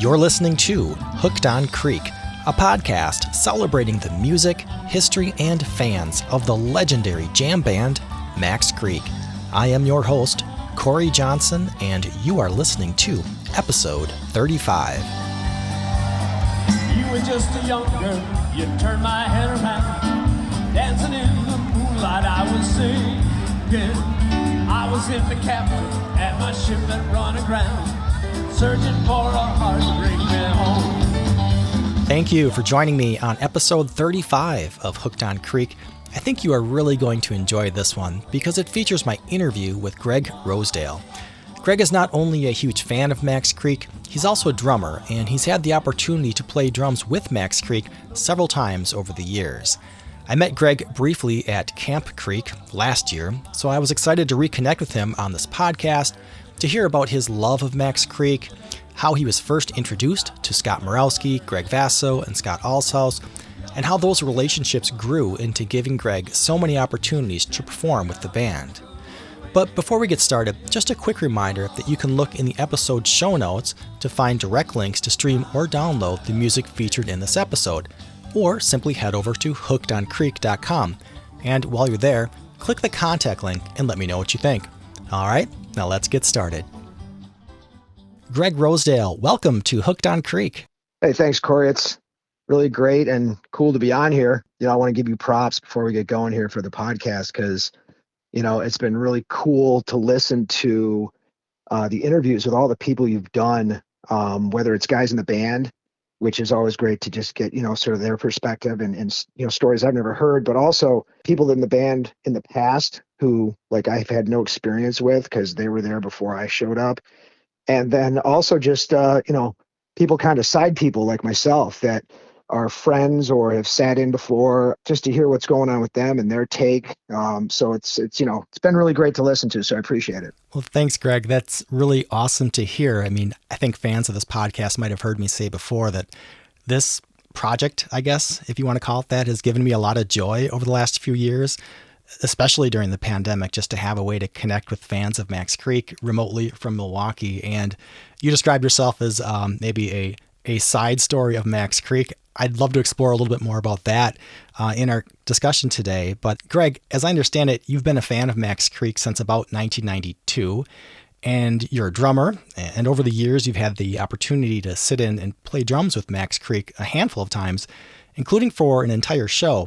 You're listening to Hooked on Creek, a podcast celebrating the music, history, and fans of the legendary jam band Max Creek. I am your host, Korre Johnson, and you are listening to episode 35. You were just a young girl, you turned my head around. Dancing in the moonlight, I was singing. I was in the captain at my ship that run aground, searching for a heart to bring me home. Thank you for joining me on episode 35 of Hooked on Creek. I think you are really going to enjoy this one because it features my interview with Greg Rosedale. Greg is not only a huge fan of Max Creek, he's also a drummer, and he's had the opportunity to play drums with Max Creek several times over the years. I met Greg briefly at Camp Creek last year, so I was excited to reconnect with him on this podcast to hear about his love of Max Creek, how he was first introduced to Scott Murawski, Greg Vasso and Scott Allshouse, and how those relationships grew into giving Greg so many opportunities to perform with the band. But before we get started, just a quick reminder that you can look in the episode show notes to find direct links to stream or download the music featured in this episode, or simply head over to hookedoncreek.com. And while you're there, click the contact link and let me know what you think. All right, now let's get started. Greg Rosedale, welcome to Hooked on Creek. Hey, thanks, Korre. It's really great and cool to be on here. I want to give you props before we get going here for the podcast because, it's been really cool to listen to the interviews with all the people you've done, whether it's guys in the band, which is always great to just get, sort of their perspective and stories I've never heard, but also people in the band in the past who I've had no experience with because they were there before I showed up. And then also just, people kind of side people like myself that are friends or have sat in before just to hear what's going on with them and their take. So it's been really great to listen to. So I appreciate it. Well, thanks, Greg. That's really awesome to hear. I mean, I think fans of this podcast might have heard me say before that this project, I guess, if you want to call it that, has given me a lot of joy over the last few years, especially during the pandemic, just to have a way to connect with fans of Max Creek remotely from Milwaukee. And you described yourself as maybe a side story of Max Creek. I'd love to explore a little bit more about that in our discussion today. But Greg, as I understand it, you've been a fan of Max Creek since about 1992, and you're a drummer. And over the years, you've had the opportunity to sit in and play drums with Max Creek a handful of times, including for an entire show.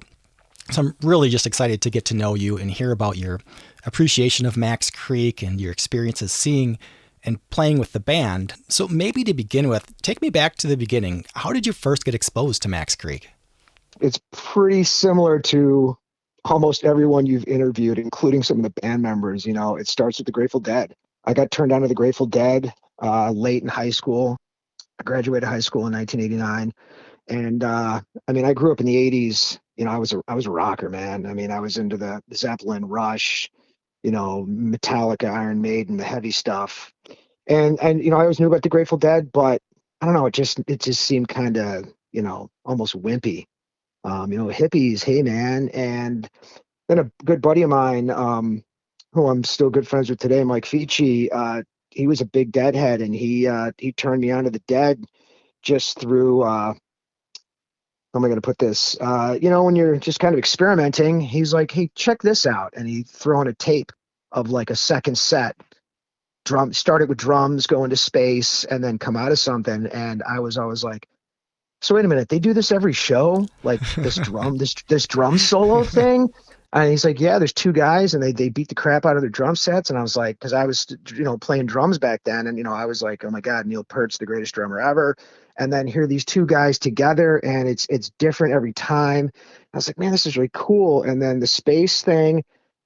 So I'm really just excited to get to know you and hear about your appreciation of Max Creek and your experiences seeing and playing with the band. So maybe to begin with, take me back to the beginning. How did you first get exposed to Max Creek? It's pretty similar to almost everyone you've interviewed, including some of the band members. It starts with the Grateful Dead. I got turned on to the Grateful Dead late in high school. I graduated high school in 1989. And I grew up in the 80s. I was a rocker, man. I was into the Zeppelin, Rush, Metallica, Iron Maiden, the heavy stuff. And I always knew about the Grateful Dead, but I don't know, it just seemed kind of, almost wimpy. Hippies, hey man. And then a good buddy of mine, who I'm still good friends with today, Mike Fici, he was a big Deadhead, and he turned me on to the Dead just through how am I going to put this? When you're just kind of experimenting, he's like, hey, check this out. And he threw on a tape of a second set. Started with drums, go into space, and then come out of something. And I was always like, so wait a minute, they do this every show? Like this drum solo thing? And he's like, yeah, there's two guys and they beat the crap out of their drum sets. And I was like, because I was, playing drums back then. And, I was like, oh my God, Neil Peart's the greatest drummer ever. And then here are these two guys together and it's different every time. I was like, man, this is really cool. And then the space thing,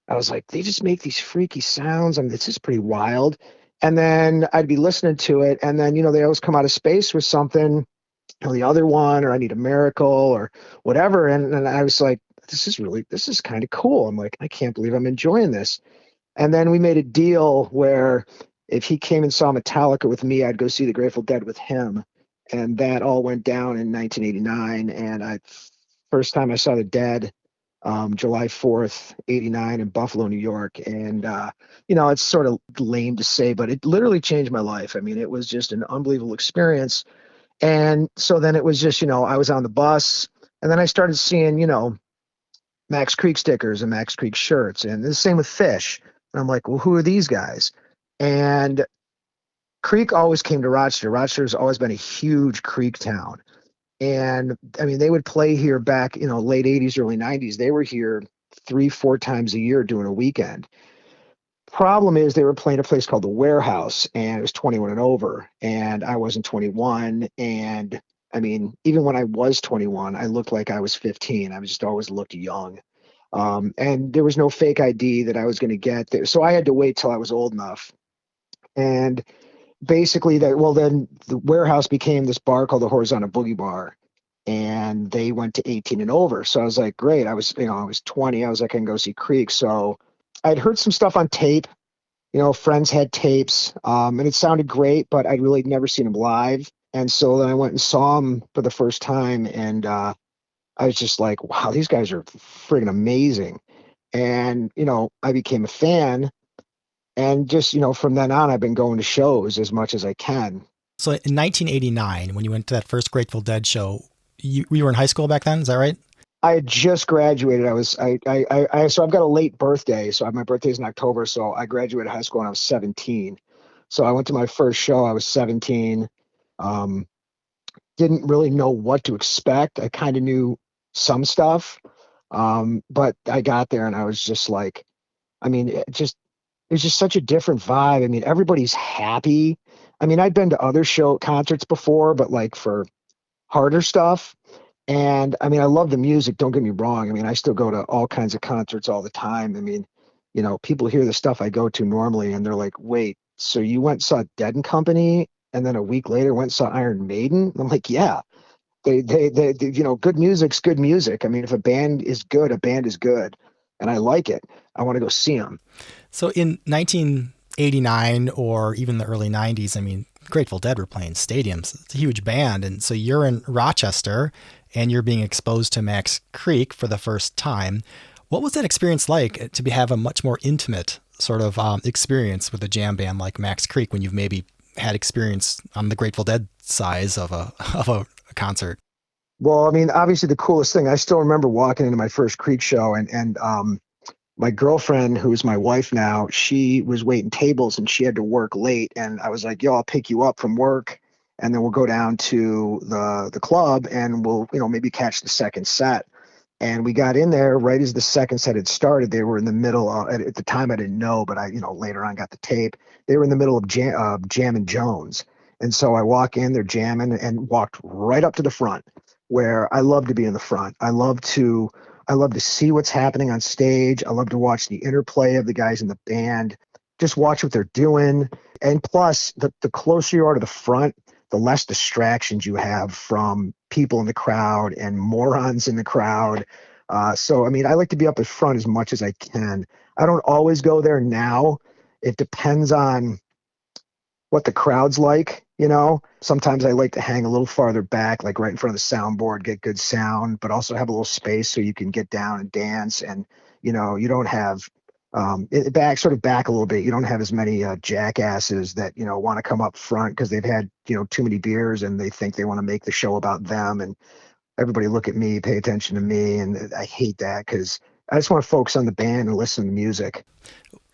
I was like, they just make these freaky sounds. This is pretty wild. And then I'd be listening to it. And then, they always come out of space with something, the other one, or I Need a Miracle or whatever. And I was like, this is kind of cool. I'm like, I can't believe I'm enjoying this. And then we made a deal where if he came and saw Metallica with me, I'd go see the Grateful Dead with him. And that all went down in 1989. And first time I saw the Dead, July 4th, 89 in Buffalo, New York. And, it's sort of lame to say, but it literally changed my life. It was just an unbelievable experience. And so then it was just, I was on the bus, and then I started seeing, Max Creek stickers and Max Creek shirts, and the same with Fish. And I'm like, well, who are these guys? And Creek always came to Rochester. Rochester's always been a huge Creek town. And I mean, they would play here back, late 80s, early 90s. They were here 3-4 times a year doing a weekend. Problem is, they were playing a place called the Warehouse, and it was 21 and over, and I wasn't 21. And I mean, even when I was 21, I looked like I was 15. I just always looked young. And there was no fake ID that I was going to get there. So I had to wait till I was old enough. And basically then the Warehouse became this bar called the Horizontal Boogie Bar, and they went to 18 and over. So I was like, great. I was 20. I was like, I can go see Creek. So I'd heard some stuff on tape, friends had tapes, and it sounded great, but I'd really never seen them live. And so then I went and saw them for the first time, and I was just like, wow, these guys are friggin' amazing. And, I became a fan. And just, from then on, I've been going to shows as much as I can. So in 1989, when you went to that first Grateful Dead show, you were in high school back then, is that right? I had just graduated. So I've got a late birthday. So my birthday's in October. So I graduated high school when I was 17. So I went to my first show. I was 17. Didn't really know what to expect. I kind of knew some stuff. But I got there and I was just like, I mean, it was just such a different vibe. I mean, everybody's happy. I mean, I'd been to other concerts before, but like for harder stuff. And I mean, I love the music. Don't get me wrong. I mean, I still go to all kinds of concerts all the time. I mean, people hear the stuff I go to normally and they're like, wait, so you went and saw Dead and Company and then a week later went and saw Iron Maiden? I'm like, yeah, they good music's good music. I mean, if a band is good, a band is good. And I like it. I want to go see them. So in 1989 or even the early 90s, I mean, Grateful Dead were playing stadiums. It's a huge band. And so you're in Rochester and you're being exposed to Max Creek for the first time. What was that experience like to have a much more intimate sort of experience with a jam band like Max Creek when you've maybe had experience on the Grateful Dead size of a concert? Well, I mean, obviously the coolest thing, I still remember walking into my first Creek show and my girlfriend, who's my wife now, she was waiting tables and she had to work late. And I was like, yo, I'll pick you up from work and then we'll go down to the club and we'll, maybe catch the second set. And we got in there right as the second set had started. They were in the middle at the time I didn't know, but I, later on got the tape. They were in the middle of Jammin' Jones. And so I walk in, they're jamming, and walked right up to the front where I love to be in the front. I love to see what's happening on stage. I love to watch the interplay of the guys in the band, just watch what they're doing. And plus, the closer you are to the front, the less distractions you have from people in the crowd and morons in the crowd. So, I mean, I like to be up at front as much as I can. I don't always go there now. It depends on what the crowd's like. Sometimes I like to hang a little farther back, like right in front of the soundboard, get good sound, but also have a little space so you can get down and dance. And, you don't have back a little bit. You don't have as many jackasses that, want to come up front because they've had, too many beers and they think they want to make the show about them. And everybody look at me, pay attention to me. And I hate that because I just want to focus on the band and listen to the music.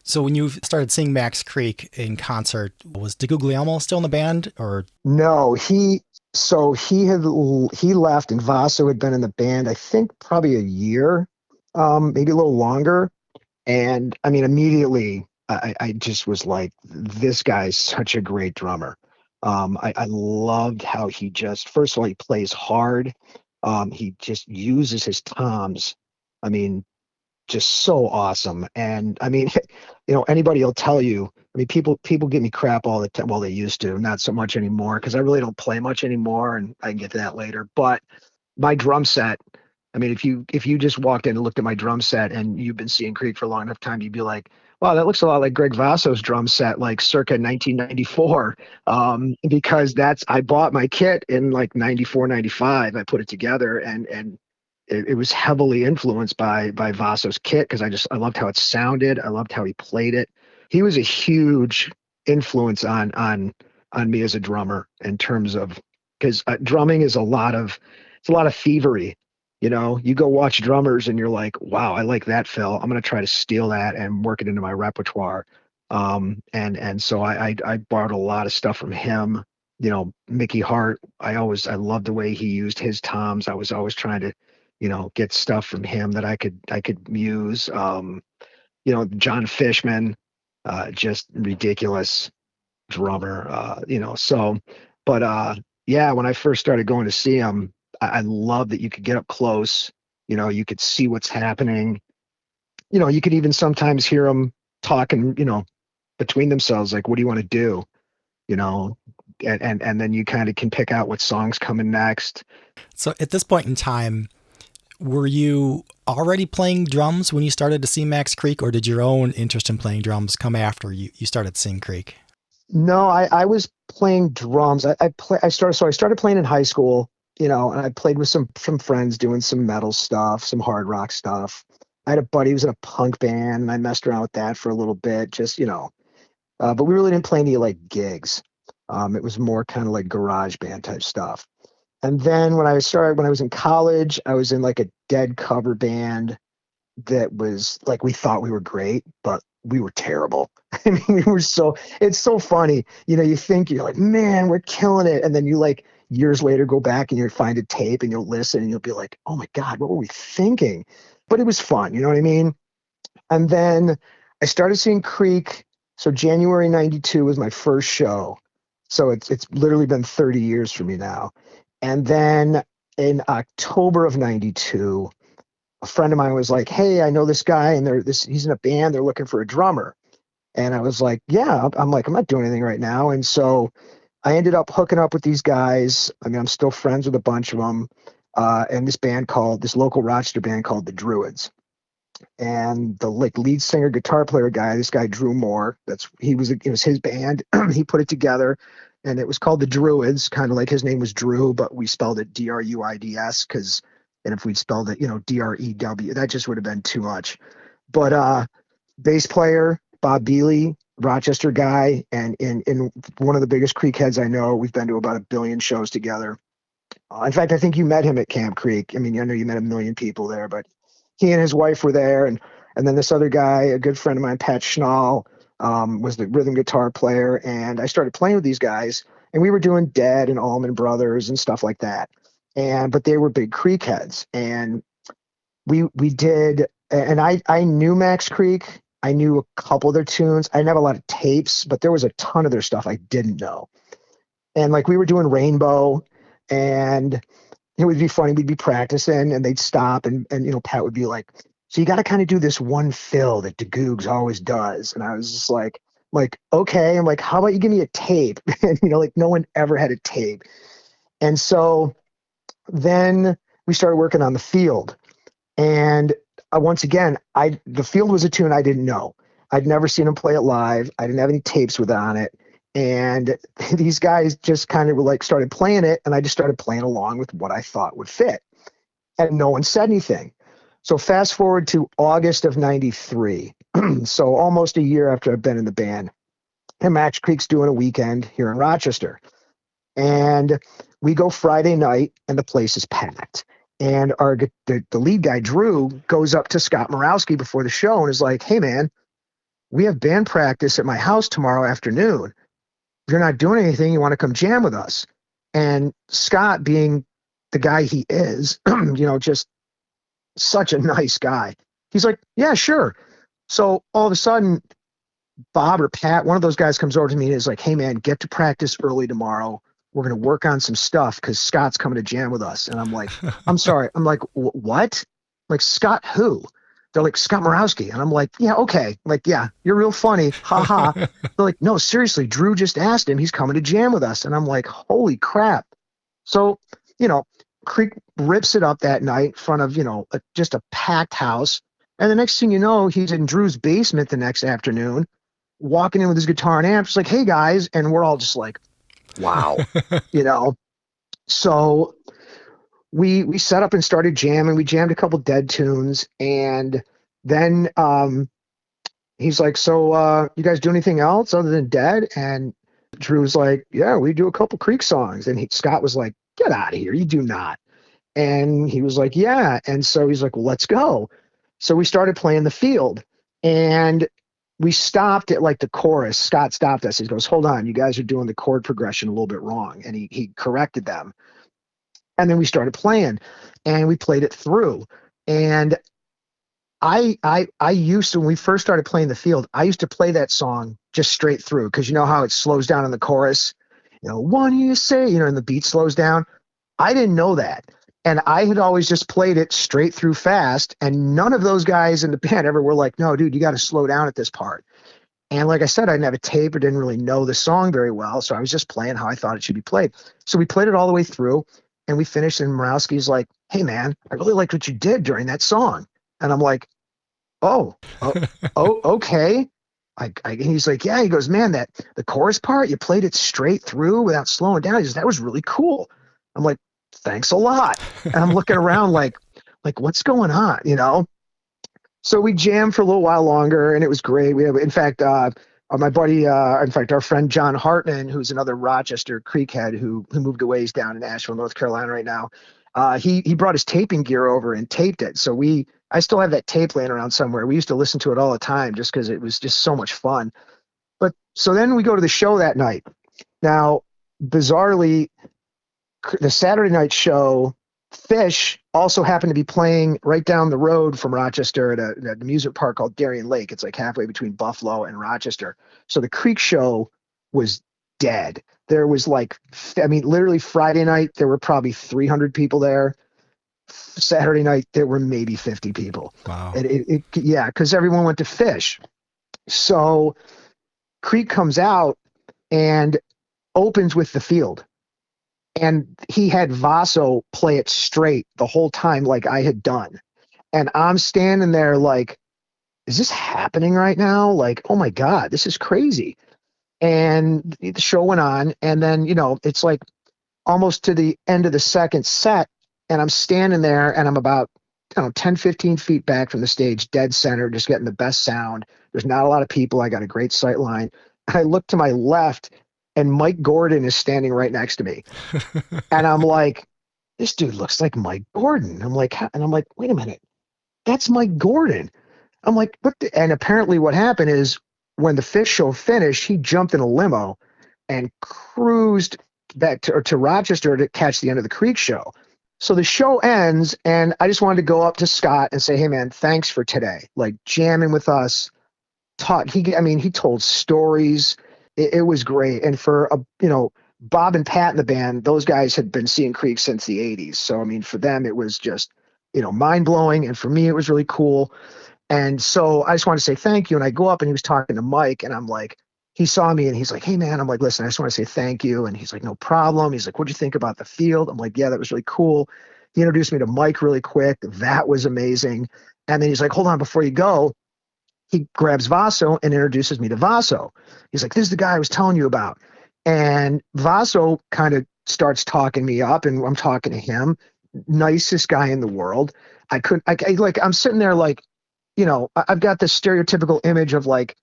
So when you started seeing Max Creek in concert, was DeGuglielmo still in the band or? No, he left and Vasso had been in the band, I think probably a year, maybe a little longer. And I mean, immediately I just was like, this guy's such a great drummer. I loved how he first of all, he plays hard. He just uses his toms. I mean, just so awesome. And I mean, anybody will tell you, I mean, people give me crap all the time. Well, they used to, not so much anymore, because I really don't play much anymore, and I can get to that later. But my drum set, I mean, if you just walked in and looked at my drum set and you've been seeing Creek for a long enough time, you'd be like, wow, that looks a lot like Greg Vasso's drum set, like circa 1994. Because I bought my kit in like 94, 95. I put it together and it was heavily influenced by Vasso's kit because I loved how it sounded. I loved how he played it. He was a huge influence on me as a drummer in terms of because drumming is it's a lot of thievery. You know, you go watch drummers and you're like, wow, I like that fill. I'm going to try to steal that and work it into my repertoire. And so I borrowed a lot of stuff from him. You know, Mickey Hart, I loved the way he used his toms. I was always trying to, you know, get stuff from him that I could use. You know, John Fishman, just ridiculous drummer, you know, so, but yeah, when I first started going to see him, I love that you could get up close, you know, you could see what's happening. You know, you could even sometimes hear them talking, you know, between themselves, like, what do you want to do? You know, and then you kind of can pick out what song's coming next. So at this point in time, were you already playing drums when you started to see Max Creek, or did your own interest in playing drums come after you started seeing Creek? No, I was playing drums. I started playing in high school, you know, and I played with some friends doing some metal stuff, some hard rock stuff. I had a buddy who was in a punk band, and I messed around with that for a little bit, just, you know, but we really didn't play any like gigs. It was more kind of like garage band type stuff. And then when I was in college, I was in like a Dead cover band that was like, we thought we were great, but we were terrible. I mean, it's so funny. You know, you think you're like, man, we're killing it. And then you like years later go back and you find a tape and you'll listen and you'll be like, oh my God, what were we thinking? But it was fun. You know what I mean? And then I started seeing Creek. So January 92 was my first show. So it's literally been 30 years for me now. And then in October of 92, a friend of mine was like, hey, I know this guy and he's in a band. They're looking for a drummer. And I was like, yeah, I'm not doing anything right now. And so I ended up hooking up with these guys. I mean, I'm still friends with a bunch of them. And this local Rochester band called the Druids. And the like lead singer, guitar player guy, this guy Drew Moore, it was his band. He put it together and it was called the Druids, kind of like his name was Drew, but we spelled it Druids and if we'd spelled it, you know, Drew, that just would have been too much. But bass player, Bob Bealey, Rochester guy, and in one of the biggest Creek heads I know. We've been to about 1 billion shows together. In fact, I think you met him at Camp Creek. I mean, I know you met 1 million people there, but he and his wife were there. And then this other guy, a good friend of mine, Pat Schnall, was the rhythm guitar player. And I started playing with these guys, and we were doing Dead and Allman Brothers and stuff like that. But they were big Creek heads. And we did, and I knew Max Creek. I knew a couple of their tunes. I didn't have a lot of tapes, but there was a ton of their stuff I didn't know. And like we were doing Rainbow, and it would be funny. We'd be practicing and they'd stop and you know, Pat would be like, so you got to kind of do this one fill that DeGoogs always does. And I was just like, okay. I'm like, how about you give me a tape? And, you know, like no one ever had a tape. And so then we started working on the field. And once again, the field was a tune I didn't know. I'd never seen him play it live. I didn't have any tapes with it on it. And these guys just kind of like started playing it. And I just started playing along with what I thought would fit. And no one said anything. So fast forward to August of 93. So almost a year after I've been in the band. And Max Creek's doing a weekend here in Rochester. And we go Friday night and the place is packed. And the lead guy, Drew, goes up to Scott Murawski before the show and is like, hey, man, we have band practice at my house tomorrow afternoon. If you're not doing anything, you want to come jam with us. And Scott, being the guy he is, you know, just such a nice guy. He's like, yeah, sure. So all of a sudden, Bob or Pat, one of those guys comes over to me and is like, hey, man, get to practice early tomorrow. We're going to work on some stuff because Scott's coming to jam with us. And I'm like, I'm sorry. I'm like, what? Like, Scott who? They're like, Scott Murawski. And I'm like, yeah, okay. Like, yeah, you're real funny. Ha ha. They're like, no, seriously, Drew just asked him. He's coming to jam with us. And I'm like, holy crap. So, you know, Creek rips it up that night in front of, you know, just a packed house. And the next thing you know, he's in Drew's basement the next afternoon, walking in with his guitar and amp. Just like, hey, guys. And we're all just like, wow, you know. So we set up and started jamming. We jammed a couple Dead tunes, and then he's like, so you guys do anything else other than Dead? And Drew's like, yeah, we do a couple Creek songs. And Scott was like, get out of here. You do not. And he was like, yeah. And so he's like, well, let's go. So we started playing the field, and we stopped at like the chorus. Scott stopped us. He goes, hold on, you guys are doing the chord progression a little bit wrong. And he corrected them. And then we started playing, and we played it through. And I used to, when we first started playing the field, I used to play that song just straight through, because you know how it slows down in the chorus, what do you say, and the beat slows down. I didn't know that. And I had always just played it straight through fast. And none of those guys in the band ever were like, no, dude, you got to slow down at this part. And like I said, I didn't have a tape or didn't really know the song very well. So I was just playing how I thought it should be played. So we played it all the way through, and we finished, and Murawski's like, hey man, I really liked what you did during that song. And I'm like, oh, okay. And he's like, yeah, he goes, man, that the chorus part, you played it straight through without slowing down. He says, that was really cool. I'm like, thanks a lot. And I'm looking around like what's going on, So we jammed for a little while longer, and it was great. We have, in fact, my buddy, our friend John Hartman, who's another Rochester Creek head who moved away, he's down in Asheville, North Carolina right now. He brought his taping gear over and taped it. So I still have that tape laying around somewhere. We used to listen to it all the time just because it was just so much fun. But so then we go to the show that night. Now, bizarrely, the Saturday night show, Fish also happened to be playing right down the road from Rochester at an amusement park called Darien Lake. It's like halfway between Buffalo and Rochester. So the Creek show was dead. There was literally Friday night, there were probably 300 people there. Saturday night, there were maybe 50 people. Wow. Yeah, because everyone went to Fish. So Creek comes out and opens with the field. And he had Vasso play it straight the whole time like I had done. And I'm standing there like, is this happening right now? Like, oh my God, this is crazy. And the show went on. And then, it's like almost to the end of the second set. And I'm standing there, and I'm about 10, 15 feet back from the stage, dead center, just getting the best sound. There's not a lot of people. I got a great sight line. I look to my left, and Mike Gordon is standing right next to me. And I'm like, this dude looks like Mike Gordon. I'm like, wait a minute, that's Mike Gordon. I'm like, what? And apparently what happened is when the Fish show finished, he jumped in a limo and cruised back to Rochester to catch the end of the Creek show. So the show ends, and I just wanted to go up to Scott and say, hey man, thanks for today. Like jamming with us. He told stories. It was great. And for Bob and Pat in the band, those guys had been seeing Creek since the 80s. So for them it was just mind blowing, and for me it was really cool. And so I just wanted to say thank you. And I go up, and he was talking to Mike, and I'm like, he saw me, and he's like, hey man, I'm like, listen, I just want to say thank you. And he's like, no problem. He's like, what'd you think about the field? I'm like, yeah, that was really cool. He introduced me to Mike really quick. That was amazing. And then he's like, hold on, before you go, he grabs Vasso and introduces me to Vasso. He's like, this is the guy I was telling you about. And Vasso kind of starts talking me up, and I'm talking to him. Nicest guy in the world. I'm sitting there like, I've got this stereotypical image of like,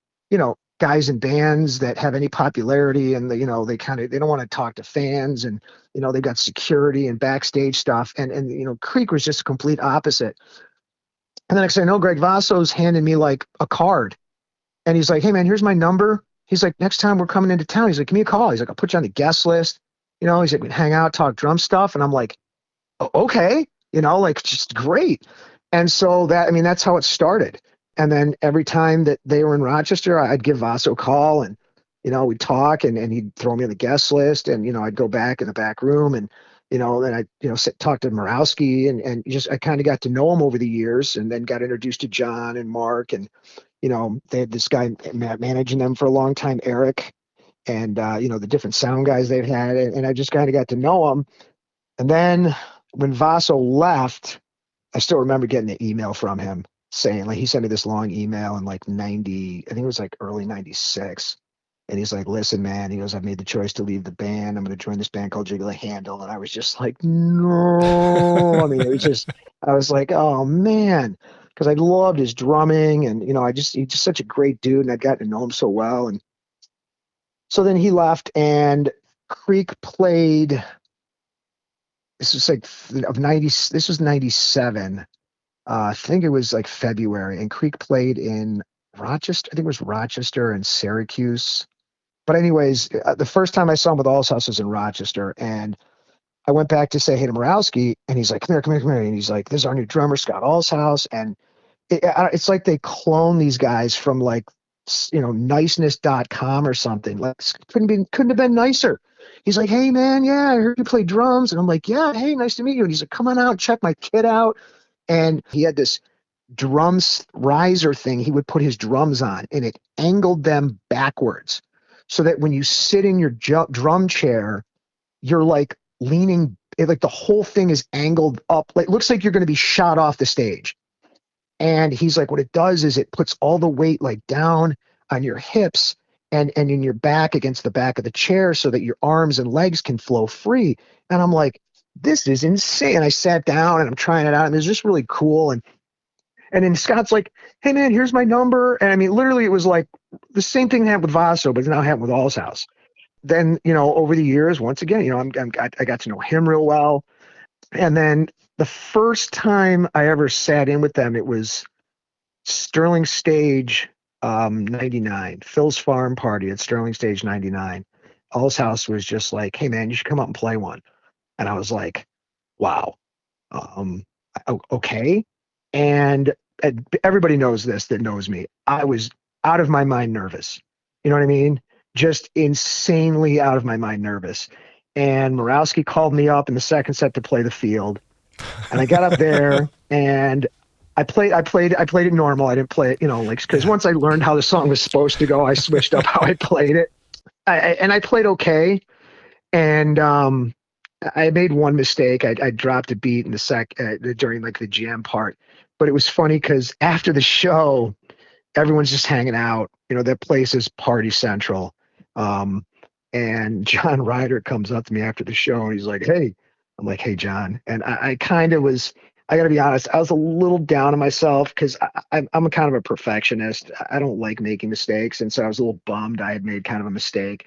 guys in bands that have any popularity, and they don't want to talk to fans, and they got security and backstage stuff, and Creek was just a complete opposite. And the next thing I know, Greg Vasso's handing me like a card, and he's like, hey man, here's my number. He's like, next time we're coming into town, he's like, give me a call. He's like, I'll put you on the guest list. He's like, we can hang out, talk drum stuff. And I'm like, okay, just great. And so that's how it started. And then every time that they were in Rochester, I'd give Vasso a call, and, we'd talk, and he'd throw me on the guest list, and, I'd go back in the back room, and, then I'd, talk to Murawski, and I kind of got to know him over the years, and then got introduced to John and Mark, and, they had this guy managing them for a long time, Eric, and, the different sound guys they've had, and I just kind of got to know them. And then when Vasso left, I still remember getting an email from him saying, like, he sent me this long email in like 90, I think it was like early 96. And he's like, listen, man, he goes, I've made the choice to leave the band. I'm going to join this band called Jiggle a Handle. And I was just like, no. It was just, I was like, oh man, because I loved his drumming, and, he's just such a great dude, and I'd gotten to know him so well. And So then he left, and Creek played. This was like of 90. This was 97. I think it was like February, and Creek played in Rochester. I think it was Rochester and Syracuse. But anyways, the first time I saw him with Allshouse was in Rochester, and I went back to say hey to Murawski, and he's like, come here, come here, come here. And he's like, this is our new drummer, Scott Allshouse. And it's like they clone these guys from like, niceness.com or something. Like, couldn't have been nicer. He's like, hey man, yeah, I heard you play drums. And I'm like, yeah, hey, nice to meet you. And he's like, come on out, check my kit out. And he had this drums riser thing he would put his drums on, and it angled them backwards so that when you sit in your drum chair, you're like leaning, like the whole thing is angled up. Like, it looks like you're going to be shot off the stage. And he's like, what it does is it puts all the weight like down on your hips and in your back against the back of the chair so that your arms and legs can flow free. And I'm like, this is insane. I sat down and I'm trying it out, and it was just really cool. And then Scott's like, hey man, here's my number. And I mean, literally it was like the same thing that happened with Vasso, but it's now happened with Allshouse. Then, over the years, once again, I got to know him real well. And then the first time I ever sat in with them, it was Sterling Stage 99, Phil's Farm Party at Sterling Stage 99. Allshouse was just like, hey man, you should come up and play one. And I was like, wow, okay. And everybody knows this that knows me. I was out of my mind nervous. You know what I mean? Just insanely out of my mind nervous. And Murawski called me up in the second set to play the field. And I got up there and I played it normal. I didn't play it, because once I learned how the song was supposed to go, I switched up how I played it. I played okay. And I made one mistake. I dropped a beat in the during like the jam part. But it was funny because after the show, everyone's just hanging out. That place is party central. And John Ryder comes up to me after the show and he's like, hey. I'm like, hey, John. And I kind of was, I got to be honest, I was a little down on myself because I'm a kind of a perfectionist. I don't like making mistakes. And so I was a little bummed I had made kind of a mistake.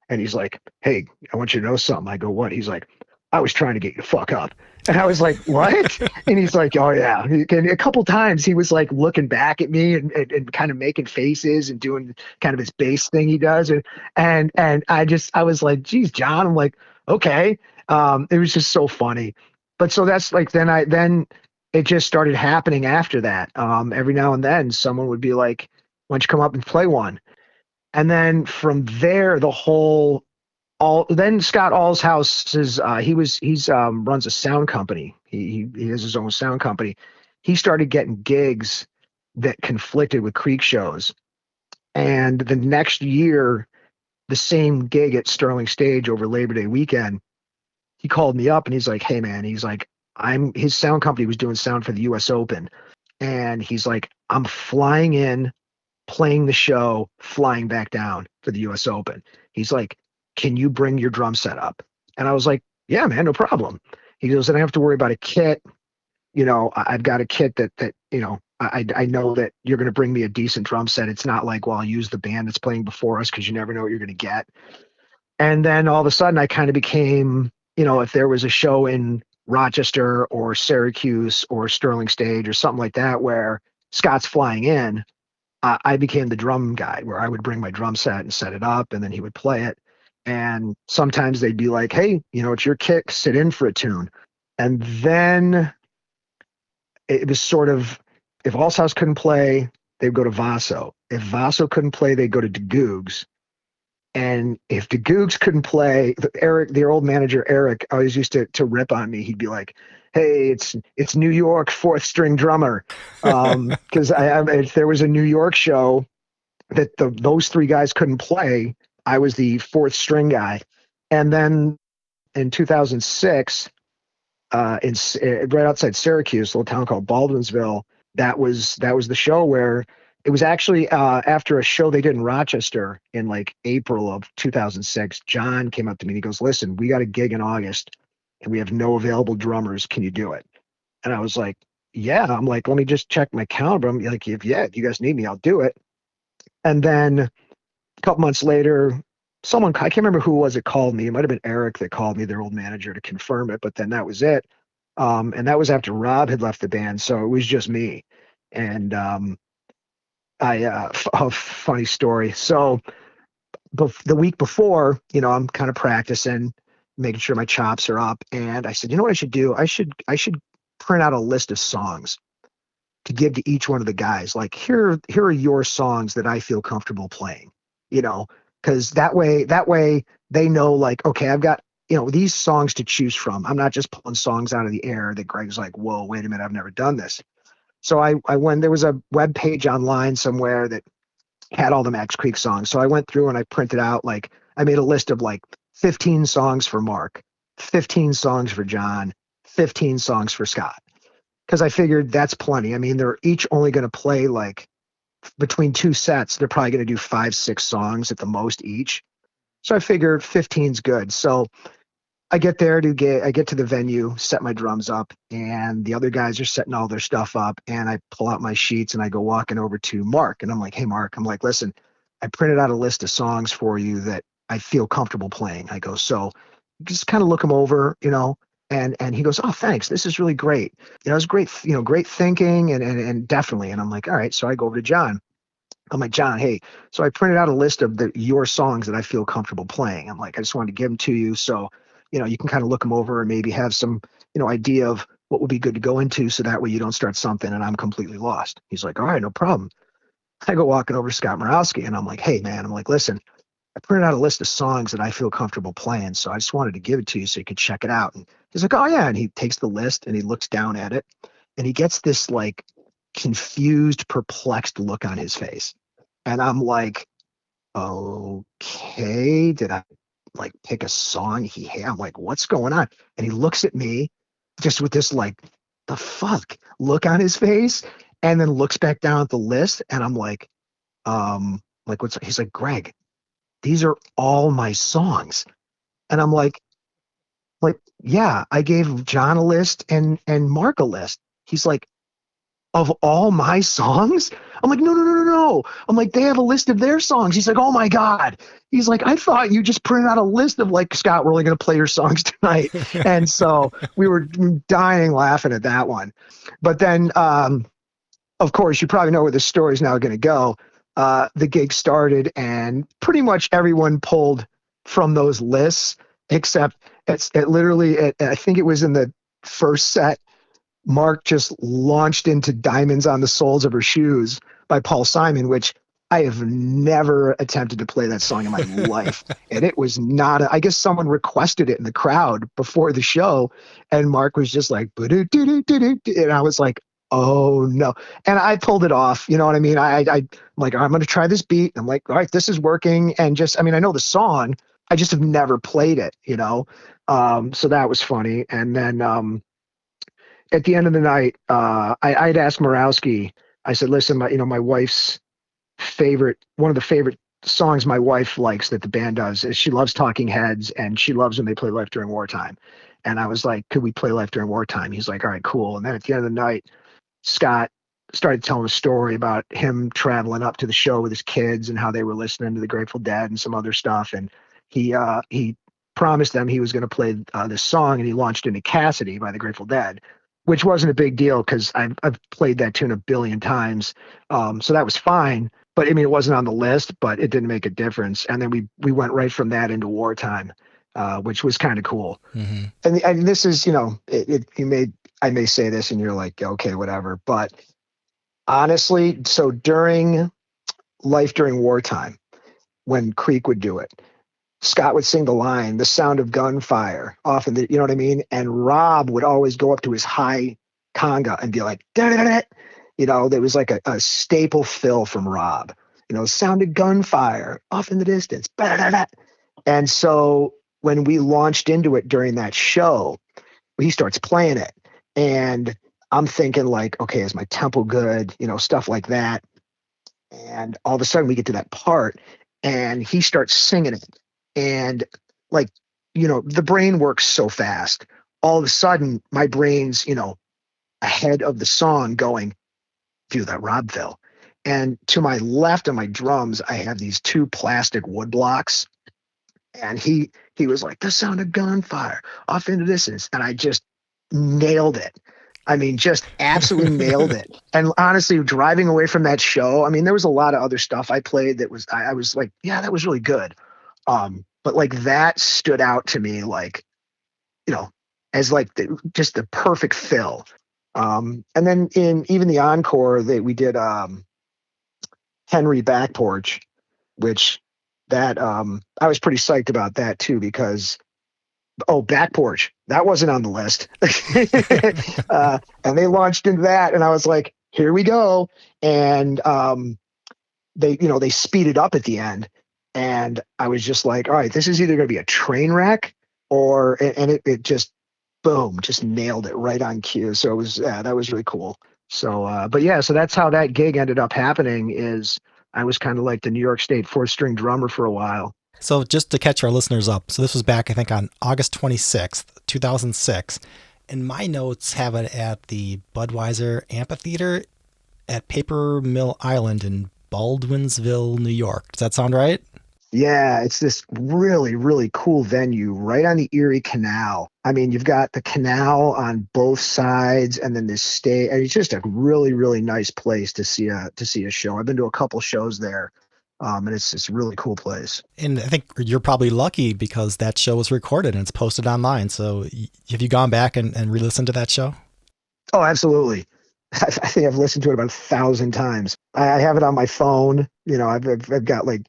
And he's like, hey, I want you to know something. I go, what? He's like, I was trying to get you to fuck up. And I was like, what? And he's like, oh, yeah. And a couple times he was like looking back at me and kind of making faces and doing kind of his bass thing he does. And I was like, geez, John. I'm like, okay. It was just so funny. But so that's like, then it just started happening after that. Every now and then someone would be like, why don't you come up and play one? And then from there, then Scott Allshouse is, runs a sound company. He has his own sound company. He started getting gigs that conflicted with Creek shows. And the next year, the same gig at Sterling Stage over Labor Day weekend, he called me up and he's like, hey man, he's like, his sound company was doing sound for the US Open. And he's like, I'm flying in, playing the show, flying back down for the US Open. He's like, can you bring your drum set up? And I was like, yeah, man, no problem. He goes, I don't have to worry about a kit. I've got a kit that I know that you're going to bring me a decent drum set. It's not like, well, I'll use the band that's playing before us because you never know what you're going to get. And then all of a sudden I kind of became, if there was a show in Rochester or Syracuse or Sterling Stage or something like that where Scott's flying in, I became the drum guy where I would bring my drum set and set it up and then he would play it. And sometimes they'd be like, hey, it's your kick, sit in for a tune. And then it was sort of, if Allshouse couldn't play, they'd go to Vasso. If Vasso couldn't play, they'd go to DeGoogs. And if the Googs couldn't play, Eric, their old manager, Eric, always used to rip on me. He'd be like, hey, it's New York, fourth string drummer. Because if there was a New York show that those three guys couldn't play, I was the fourth string guy. And then in 2006, right outside Syracuse, a little town called Baldwinsville, that was the show where it was actually after a show they did in Rochester in like April of 2006. John came up to me and he goes, listen, we got a gig in August and we have no available drummers. Can you do it? And I was like, yeah. I'm like, let me just check my calendar. I'm like, if you guys need me, I'll do it. And then a couple months later, someone, I can't remember who it was that called me. It might have been Eric that called me, their old manager, to confirm it, but then that was it. And that was after Rob had left the band. So it was just me. And a funny story. So the week before, I'm kind of practicing, making sure my chops are up. And I said, you know what I should do? I should print out a list of songs to give to each one of the guys. Like, here are your songs that I feel comfortable playing, because that way they know, like, okay, I've got, these songs to choose from. I'm not just pulling songs out of the air that Greg's like, whoa, wait a minute, I've never done this. So I went, there was a web page online somewhere that had all the Max Creek songs. So I went through and I printed out, like, I made a list of like 15 songs for Mark, 15 songs for John, 15 songs for Scott. Because I figured that's plenty. I mean, they're each only going to play, like, between two sets, they're probably going to do 5-6 songs at the most each. So I figured 15's good. So I get there I get to the venue, set my drums up, and the other guys are setting all their stuff up. And I pull out my sheets and I go walking over to Mark. And I'm like, hey, Mark, I'm like, listen, I printed out a list of songs for you that I feel comfortable playing. I go, so just kind of look them over, and he goes, oh, thanks. This is really great. It was great, great thinking and definitely. And I'm like, all right. So I go over to John. I'm like, John, hey, so I printed out a list of your songs that I feel comfortable playing. I'm like, I just wanted to give them to you. So, you can kind of look them over and maybe have some, idea of what would be good to go into. So that way you don't start something and I'm completely lost. He's like, all right, no problem. I go walking over to Scott Murawski and I'm like, hey, man, I'm like, listen, I printed out a list of songs that I feel comfortable playing. So I just wanted to give it to you so you could check it out. And he's like, oh, yeah. And he takes the list and he looks down at it and he gets this, like, confused, perplexed look on his face. And I'm like, okay, did I, like, pick a song I'm like, what's going on? And he looks at me just with this, like, the fuck look on his face, and then looks back down at the list. And I'm like, what's, he's like, Greg, these are all my songs. And I'm like, yeah, I gave John a list and Mark a list. He's like, of all my songs? I'm like, no. I'm like, they have a list of their songs. He's like, oh my God. He's like, I thought you just printed out a list of, like, Scott, we're only going to play your songs tonight. And so we were dying laughing at that one. But then, of course, you probably know where the story's now going to go. The gig started and pretty much everyone pulled from those lists, except I think it was in the first set, Mark just launched into Diamonds on the Soles of Her Shoes by Paul Simon, which I have never attempted to play that song in my life. And it was not, I guess someone requested it in the crowd before the show. And Mark was just like, and I was like, oh no. And I pulled it off. You know what I mean? I'm like, I'm going to try this beat. I'm like, all right, this is working. And just, I know the song, I just have never played it, so that was funny. And then, at the end of the night, I'd asked Murawski, I said, listen, my wife's one of the favorite songs my wife likes that the band does is she loves Talking Heads and she loves when they play Life During Wartime. And I was like, could we play Life During Wartime? He's like, all right, cool. And then at the end of the night, Scott started telling a story about him traveling up to the show with his kids and how they were listening to the Grateful Dead and some other stuff. And he promised them he was going to play this song, and he launched into Cassidy by the Grateful Dead, which wasn't a big deal because I've played that tune a billion times. So that was fine. But it wasn't on the list, but it didn't make a difference. And then we went right from that into Wartime, which was kind of cool. Mm-hmm. And this is, I may say this and you're like, okay, whatever. But honestly, so during Life During Wartime, when Creek would do it, Scott would sing the line, the sound of gunfire, often, you know what I mean? And Rob would always go up to his high conga and be like, da-da-da-da. There was like a staple fill from Rob, sound of gunfire off in the distance. Da-da-da-da. And so when we launched into it during that show, he starts playing it. And I'm thinking like, okay, is my tempo good? Stuff like that. And all of a sudden we get to that part and he starts singing it. And like, the brain works so fast. All of a sudden my brain's, ahead of the song going, do that Robville. And to my left on my drums, I have these two plastic wood blocks. And he was like, the sound of gunfire off into distance. And I just nailed it. I mean, just absolutely nailed it. And honestly, driving away from that show, I mean, there was a lot of other stuff I played that was, I was like, yeah, that was really good. But like that stood out to me, like, as like just the perfect fill. And then in even the encore that we did, Henry Back Porch, which that, I was pretty psyched about that too, because Back Porch, that wasn't on the list. And they launched into that, and I was like, here we go. And they speed it up at the end, and I was just like, all right, this is either going to be a train wreck and it just boom, just nailed it right on cue. So it was, that was really cool. So so that's how that gig ended up happening. Is I was kind of like the New York State 4th-string drummer for a while. So just to catch our listeners up, so this was back, I think, on August 26th, 2006. And my notes have it at the Budweiser Amphitheatre at Papermill Island in Baldwinsville, New York. Does that sound right? Yeah, it's this really, really cool venue right on the Erie Canal. I mean, you've got the canal on both sides, and then this stage. It's just a really, really nice place to see a show. I've been to a couple shows there, and it's a really cool place. And I think you're probably lucky because that show was recorded and it's posted online. So have you gone back and re-listened to that show? Oh, absolutely. I think I've listened to it about 1,000 times. I have it on my phone. I've got like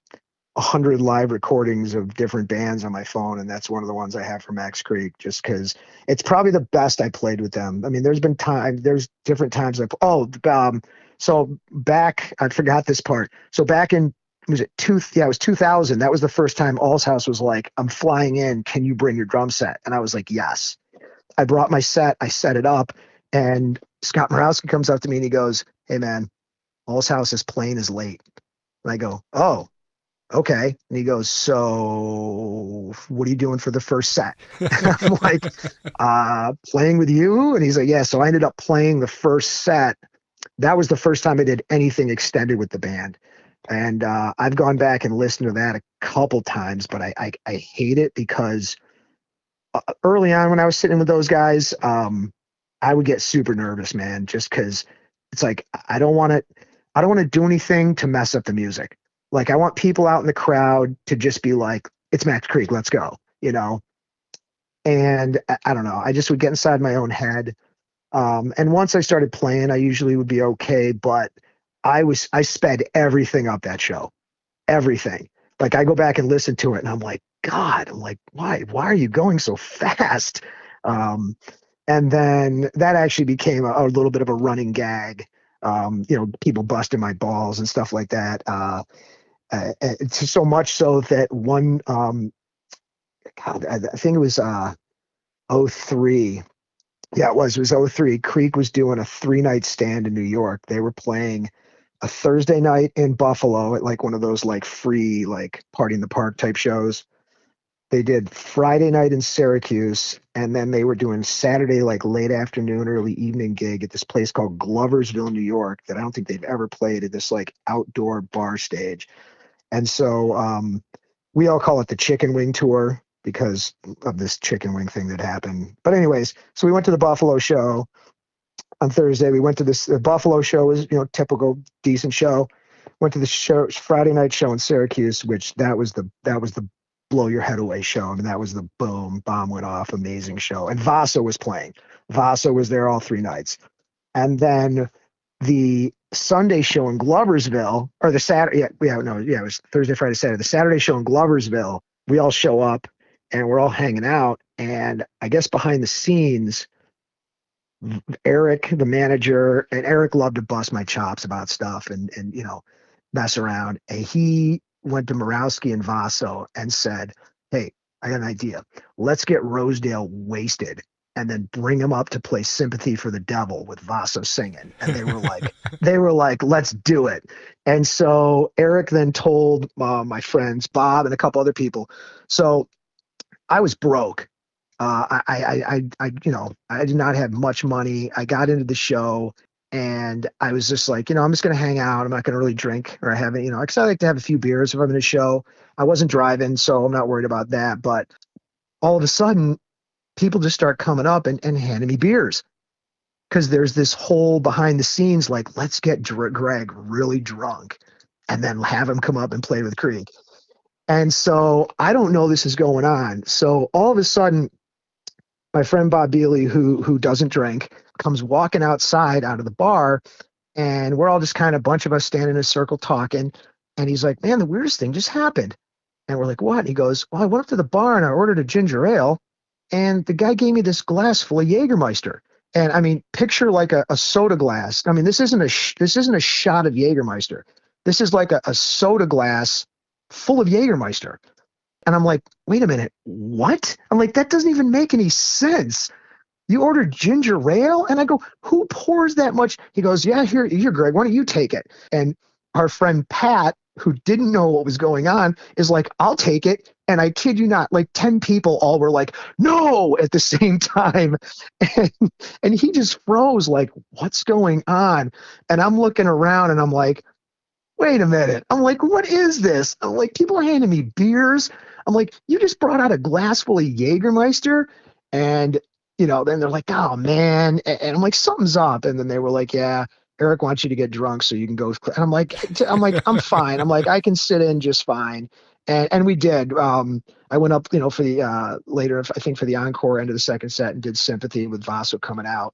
100 live recordings of different bands on my phone, and that's one of the ones I have from Max Creek, just because it's probably the best I played with them. I mean, there's different times so back, I forgot this part. So back in, it was 2000. That was the first time Allshouse was like, I'm flying in, can you bring your drum set? And I was like, yes. I brought my set, I set it up, and Scott Murawski comes up to me and he goes, hey man, Allshouse's plane is late. And I go, oh, okay. And he goes, so what are you doing for the first set? And I'm like, playing with you? And he's like, yeah. So I ended up playing the first set. That was the first time I did anything extended with the band. And I've gone back and listened to that a couple times, but I hate it because early on when I was sitting with those guys, I would get super nervous, man, just because it's like, I don't want to do anything to mess up the music. Like, I want people out in the crowd to just be like, it's Max Creek, let's go, And I don't know, I just would get inside my own head. And once I started playing, I usually would be okay, but I sped everything up that show, everything. Like, I go back and listen to it and I'm like, God, why are you going so fast? And then that actually became a little bit of a running gag, people busting my balls and stuff like that. It's so much so that one, I think it was 03. Yeah, it was 03. Creek was doing a 3-night stand in New York. They were playing a Thursday night in Buffalo at like one of those like free, like Party in the Park type shows. They did Friday night in Syracuse, and then they were doing Saturday, like late afternoon, early evening gig at this place called Gloversville, New York, that I don't think they've ever played at, this like outdoor bar stage. And so we all call it the Chicken Wing Tour because of this chicken wing thing that happened. But anyways, so we went to the Buffalo show on Thursday. We went to the Buffalo show was, typical decent show. Went to the Friday night show in Syracuse, which that was the blow your head away show. I mean, that was the boom, bomb went off, amazing show. And Vasso was playing. Vasso was there all 3 nights. And then the Sunday show in Gloversville, or the Saturday, it was Thursday, Friday, Saturday. The Saturday show in Gloversville, we all show up and we're all hanging out. And I guess behind the scenes, Eric, the manager, and Eric loved to bust my chops about stuff and mess around. And he went to Murawski and Vasso and said, hey, I got an idea. Let's get Rosedale wasted and then bring him up to play Sympathy for the Devil with Vasso singing. And they were like, let's do it. And so Eric then told my friends, Bob and a couple other people. So I was broke. I did not have much money. I got into the show And I was just like, I'm just going to hang out. I'm not going to really drink or have it, because I like to have a few beers if I'm in a show. I wasn't driving, so I'm not worried about that. But all of a sudden, people just start coming up and handing me beers because there's this whole behind the scenes, like, let's get Greg really drunk and then have him come up and play with Creek. And so I don't know this is going on. So all of a sudden, my friend Bob Bealey, who doesn't drink, comes walking outside out of the bar, and we're all just kind of a bunch of us standing in a circle talking. And he's like, man, the weirdest thing just happened. And we're like, what? And he goes, well, I went up to the bar and I ordered a ginger ale, and the guy gave me this glass full of Jägermeister. And I mean, picture like a soda glass. I mean, this isn't a shot of Jägermeister. This is like a soda glass full of Jägermeister. And I'm like, wait a minute, what? I'm like, that doesn't even make any sense. You ordered ginger ale? And I go, who pours that much? He goes, yeah, here, Greg, why don't you take it? And our friend Pat, who didn't know what was going on, is like, I'll take it. And I kid you not, like 10 people all were like, no, at the same time. And he just froze like, what's going on? And I'm looking around and I'm like, wait a minute. I'm like, what is this? I'm like, people are handing me beers. I'm like, you just brought out a glass full of Jägermeister. And, then they're like, oh, man. And I'm like, something's up. And then they were like, yeah, Eric wants you to get drunk so you can go. And I'm like, I'm fine. I'm like, I can sit in just fine. And we did. I went up, for the later, I think for the encore end of the second set, and did Sympathy with Vasso coming out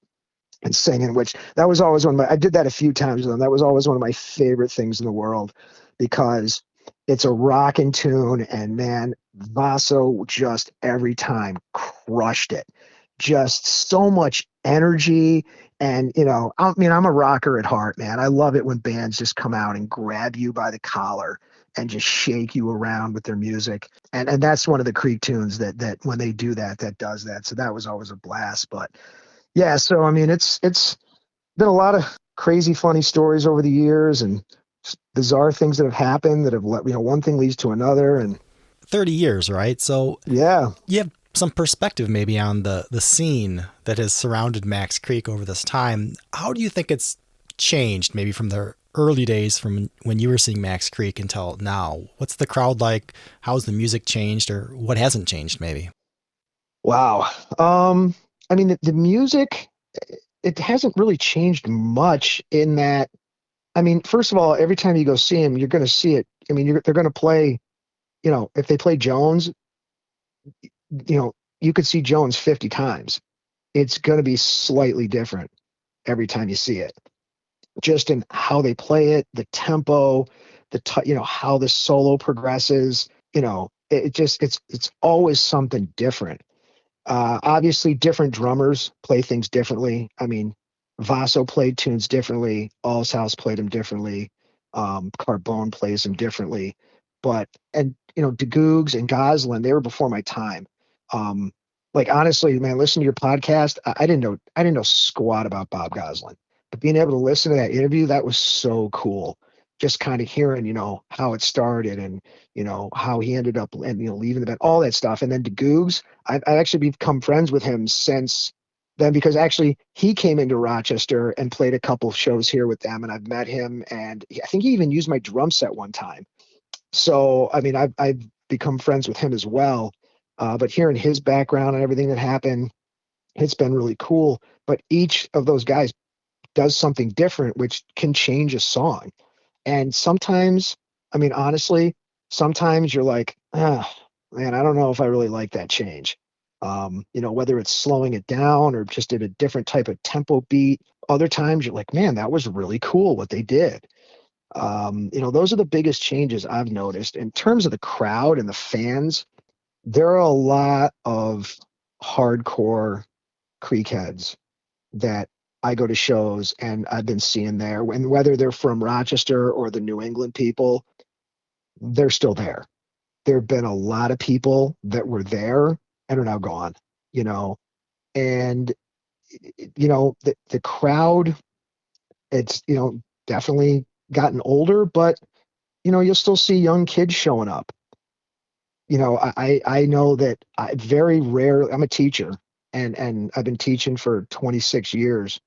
and singing, which that was always I did that a few times with them. That was always one of my favorite things in the world because it's a rockin' tune, and man, Vasso just every time crushed it. Just so much energy. And, I'm a rocker at heart, man. I love it when bands just come out and grab you by the collar and just shake you around with their music. And that's one of the Creek tunes that when they do that does that. So that was always a blast. But yeah, so, I mean, it's been a lot of crazy, funny stories over the years and bizarre things that have happened that have let, one thing leads to another. And 30 years, right? So yeah, you have some perspective maybe on the scene that has surrounded Max Creek over this time. How do you think it's changed maybe from the early days from when you were seeing Max Creek until now? What's the crowd like? How's the music changed, or what hasn't changed maybe? Wow. I mean, the music, it hasn't really changed much in that. I mean, first of all, every time you go see them, you're going to see it. I mean, they're going to play, if they play Jones, you could see Jones 50 times. It's going to be slightly different every time you see it, just in how they play it, the tempo, how the solo progresses, it's always something different. Obviously different drummers play things differently. I mean, Vasso played tunes differently. Allshouse played them differently. Carbone plays them differently, DeGoogs and Goslin, they were before my time. Like honestly, man, listen to your podcast. I didn't know squat about Bob Goslin, but being able to listen to that interview, that was so cool. Just kind of hearing, how it started and, how he ended up and, leaving the band, all that stuff. And then DeGoogs, I've actually become friends with him since then because actually he came into Rochester and played a couple of shows here with them, and I've met him, and I think he even used my drum set one time. So, I mean, I've become friends with him as well. But hearing his background and everything that happened, it's been really cool. But each of those guys does something different, which can change a song. And sometimes, I mean, honestly, sometimes you're like, man, I don't know if I really like that change. Whether it's slowing it down or just at a different type of tempo beat. Other times you're like, man, that was really cool what they did. Those are the biggest changes I've noticed. In terms of the crowd and the fans, there are a lot of hardcore Creek heads that I go to shows and I've been seeing there. And whether they're from Rochester or the New England people, they're still there. There have been a lot of people that were there and are now gone, and, the crowd, it's, definitely gotten older, but, you'll still see young kids showing up. I know that I very rarely, I'm a teacher and I've been teaching for 26 years.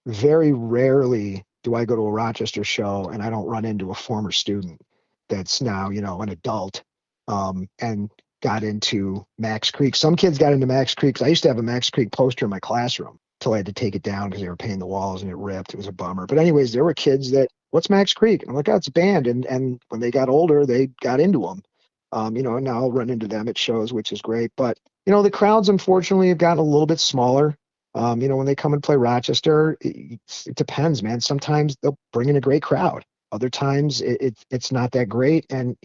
very rarely do I go to a Rochester show and I don't run into a former student that's now, an adult, and got into Max Creek. Some kids got into Max Creek 'cause I used to have a Max Creek poster in my classroom till I had to take it down because they were painting the walls and it ripped. It was a bummer. But anyways, there were kids that, what's Max Creek? And I'm like, oh, it's a band. And when they got older, they got into them. And now I'll run into them at shows, which is great. But, the crowds, unfortunately, have gotten a little bit smaller. When they come and play Rochester, it depends, man. Sometimes they'll bring in a great crowd. Other times it's not that great. And,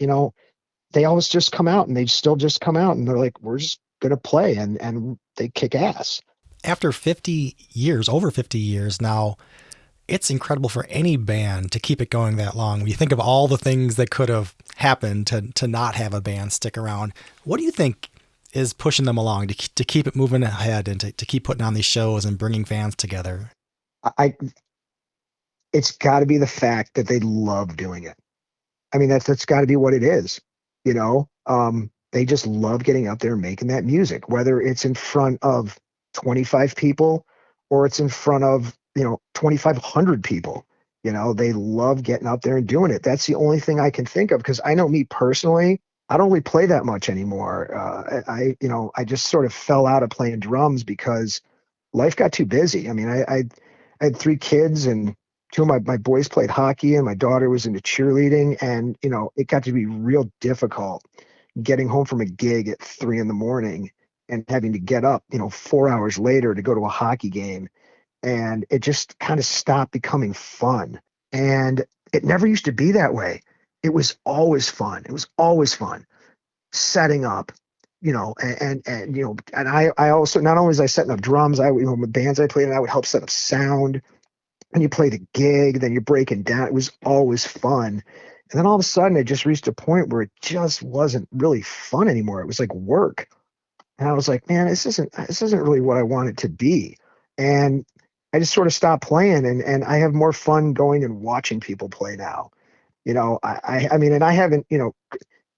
they always just come out and they still just come out and they're like, we're just going to play, and they kick ass. After 50 years, over 50 years now, it's incredible for any band to keep it going that long. When you think of all the things that could have happened to not have a band stick around, what do you think is pushing them along to keep it moving ahead and to keep putting on these shows and bringing fans together? It's got to be the fact that they love doing it. I mean, that's got to be what it is. They just love getting up there and making that music, whether it's in front of 25 people or it's in front of, 2,500 people. They love getting up there and doing it. That's the only thing I can think of, because I know me personally, I don't really play that much anymore. I just sort of fell out of playing drums because life got too busy. I mean, I had 3 kids, and 2 of my boys played hockey and my daughter was into cheerleading. And, it got to be real difficult getting home from a gig at 3 a.m. and having to get up, 4 hours later to go to a hockey game. And it just kind of stopped becoming fun. And it never used to be that way. It was always fun. It was always fun setting up, and I also, not only was I setting up drums, the bands I played in, I would help set up sound, and you play the gig, then you're breaking down. It was always fun. And then all of a sudden it just reached a point where it just wasn't really fun anymore. It was like work. And I was like, man, this isn't really what I want it to be. And I just sort of stopped playing, and I have more fun going and watching people play now. I mean, and I haven't,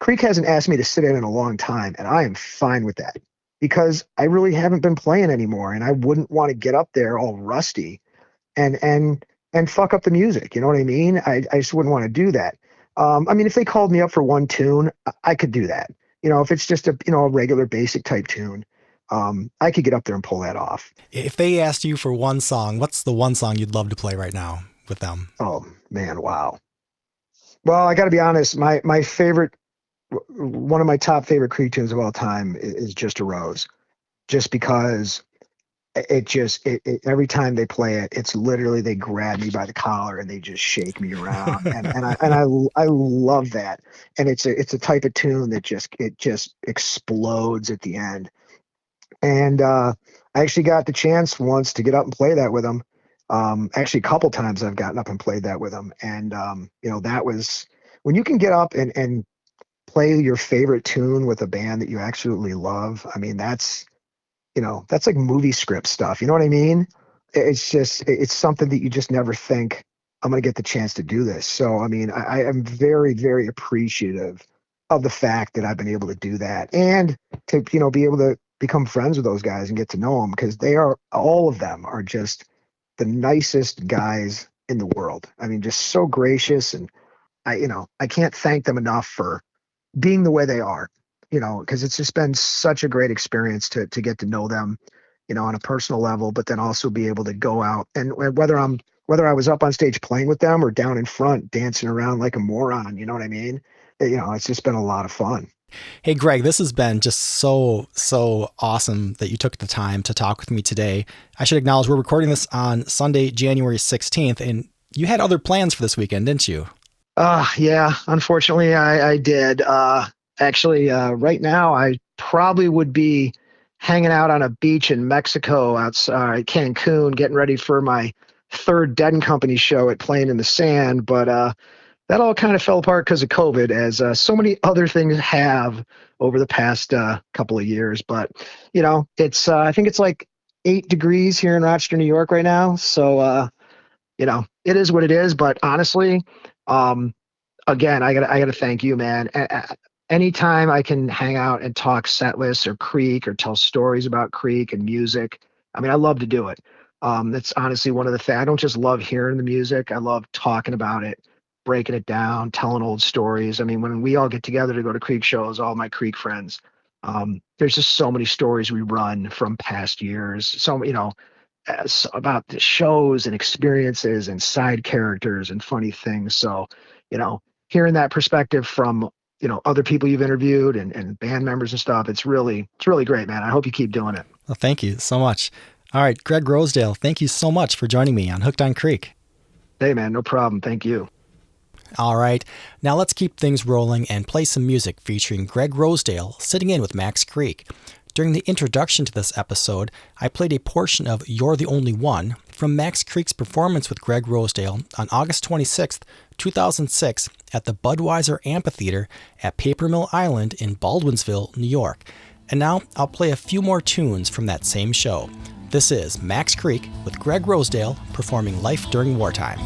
Creek hasn't asked me to sit in a long time, and I am fine with that, because I really haven't been playing anymore, and I wouldn't want to get up there all rusty and fuck up the music. You know what I mean? I just wouldn't want to do that. I mean, if they called me up for one tune, I could do that. If it's just a regular basic type tune, I could get up there and pull that off. If they asked you for one song, what's the one song you'd love to play right now with them? Oh man, wow. Well, I got to be honest. My favorite, one of my top favorite Creek tunes of all time is "Just a Rose," just because it every time they play it, it's literally, they grab me by the collar and they just shake me around, and I love that. And it's a type of tune that just explodes at the end. And I actually got the chance once to get up and play that with them. Actually, a couple times I've gotten up and played that with them. And, that was when you can get up and play your favorite tune with a band that you absolutely love. I mean, that's like movie script stuff. You know what I mean? It's something that you just never think, I'm going to get the chance to do this. So, I mean, I am very, very appreciative of the fact that I've been able to do that, and to, be able to become friends with those guys and get to know them, because all of them are just the nicest guys in the world. I mean, just so gracious. And I can't thank them enough for being the way they are, because it's just been such a great experience to get to know them, on a personal level, but then also be able to go out, and whether I was up on stage playing with them or down in front dancing around like a moron, you know what I mean? It's just been a lot of fun. Hey, Greg, this has been just so awesome that you took the time to talk with me today. I should acknowledge we're recording this on Sunday, January 16th, and you had other plans for this weekend, didn't you? Yeah, unfortunately I did. Actually, right now I probably would be hanging out on a beach in Mexico outside Cancun, getting ready for my 3rd Dead and Company show at Playing in the Sand. But that all kind of fell apart because of COVID, as so many other things have over the past couple of years. But, it's I think it's like 8 degrees here in Rochester, New York right now. So, it is what it is. But honestly, again, I gotta thank you, man. Anytime I can hang out and talk set lists or Creek or tell stories about Creek and music, I mean, I love to do it. That's honestly one of the things. I don't just love hearing the music. I love talking about it, breaking it down, telling old stories. I mean, when we all get together to go to Creek shows, all my Creek friends, there's just so many stories we run from past years. So, about the shows and experiences and side characters and funny things. So, hearing that perspective from, other people you've interviewed and band members and stuff, it's really great, man. I hope you keep doing it. Well, thank you so much. All right, Greg Rosedale, thank you so much for joining me on Hooked on Creek. Hey, man, no problem. Thank you. All right, now let's keep things rolling and play some music featuring Greg Rosedale sitting in with Max Creek. During the introduction to this episode, I played a portion of You're the Only One from Max Creek's performance with Greg Rosedale on August 26th, 2006 at the Budweiser Amphitheatre at Papermill Island in Baldwinsville, New York. And now I'll play a few more tunes from that same show. This is Max Creek with Greg Rosedale performing Life During Wartime.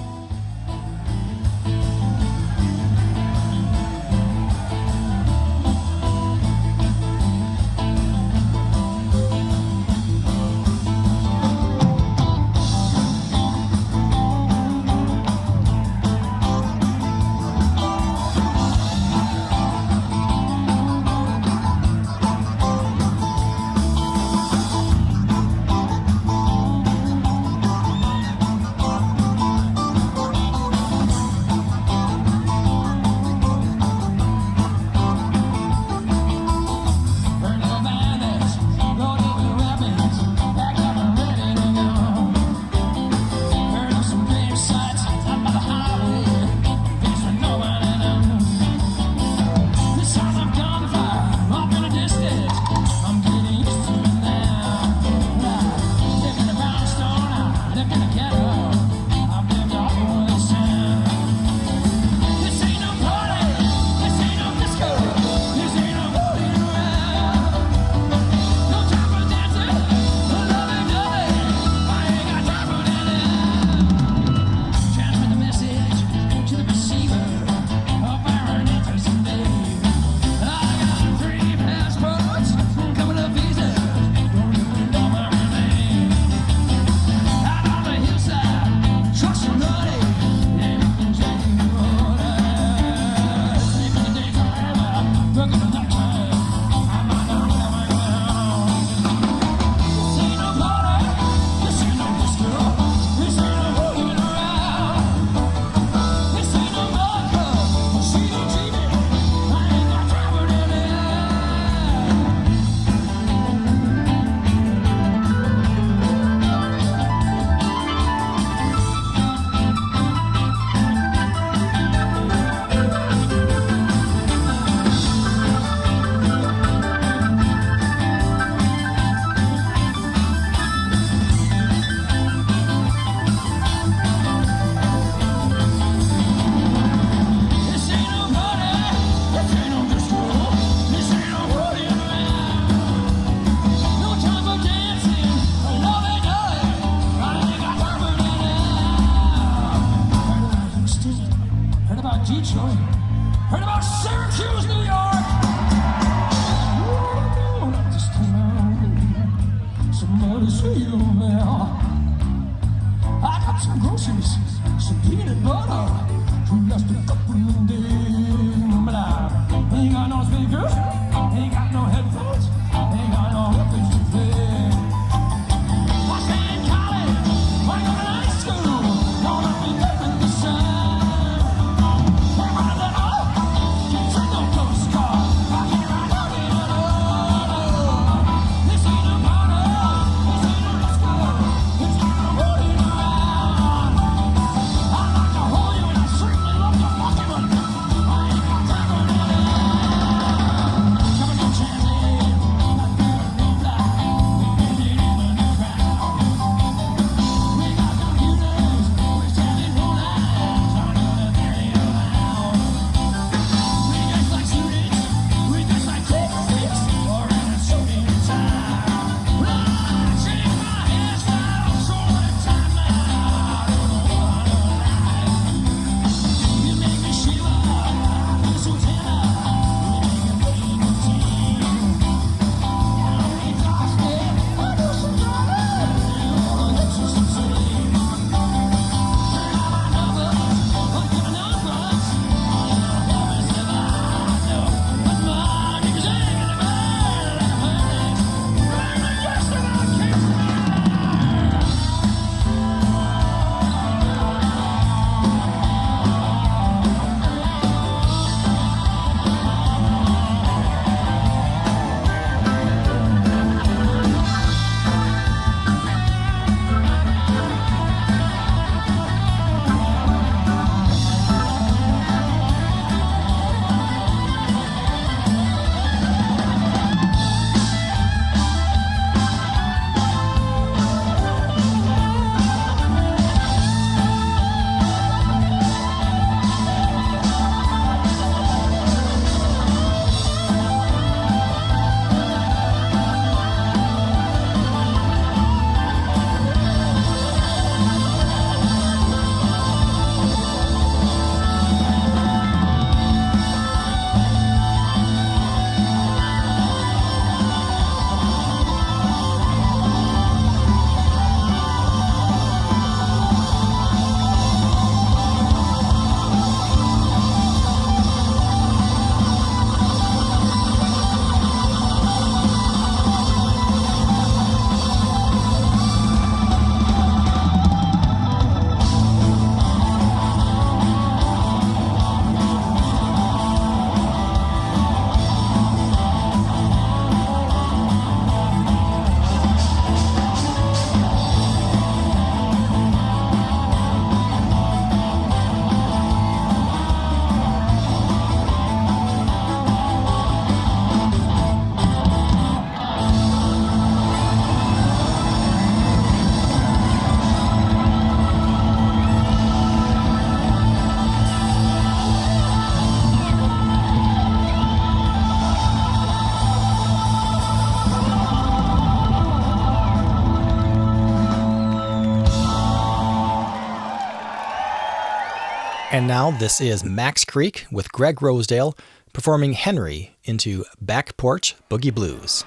And now this is Max Creek with Greg Rosedale performing Henry into Back Porch Boogie Blues.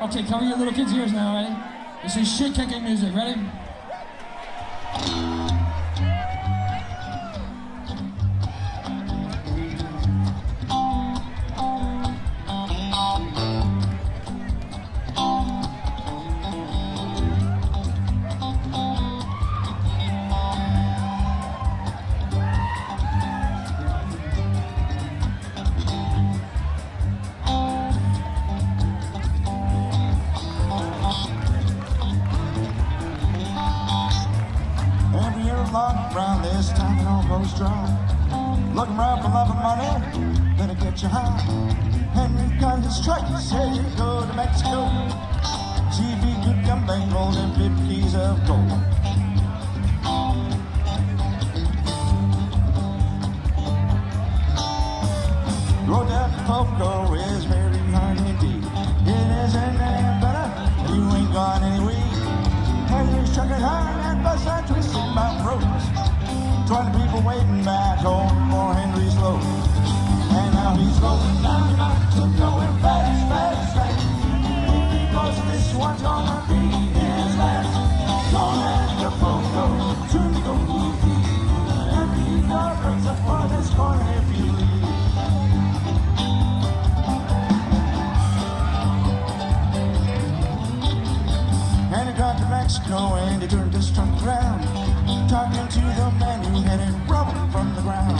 Okay, cover your little kids' ears now, ready? This is shit-kicking music, ready? Around this time it almost dry. Looking around for love and money, better get you high. Henry got his truck, he said he'd go to Mexico. See if he could come back holding 50 keys of gold. Road down to Poco is very hard indeed. It isn't any better, you ain't gone anywhere. Henry's trucking hard and bus on twisted mountain roads. 20 people waiting back home for Henry's load. And now he's rolling down the mountain, going fast, fast, fast. Because this one's gonna be his last. Gonna have to Poco, turn to go easy. Henry, your breaks up for this corner if you leave. And he got to Mexico and he turned his trunk around, talking to the man who had it rubber from the ground.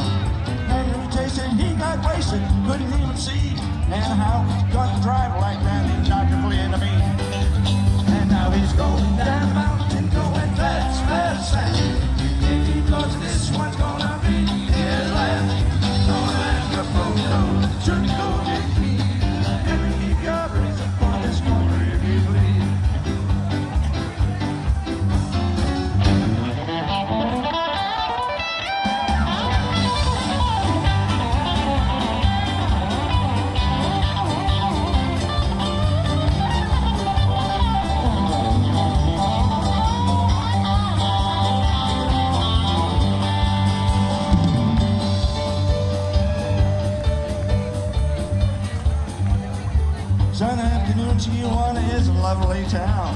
Henry tasted, he got wasted, couldn't even see. And how he got to drive like that, he knocked a flea into me. And now he's going down the mountain, going fast, fast, fast. If he goes, this one's gonna be his last. Gonna have to Poco, turn to go get me. Henry, keep your brains up on this corner if you please. Sunday afternoon, Tijuana is a lovely town.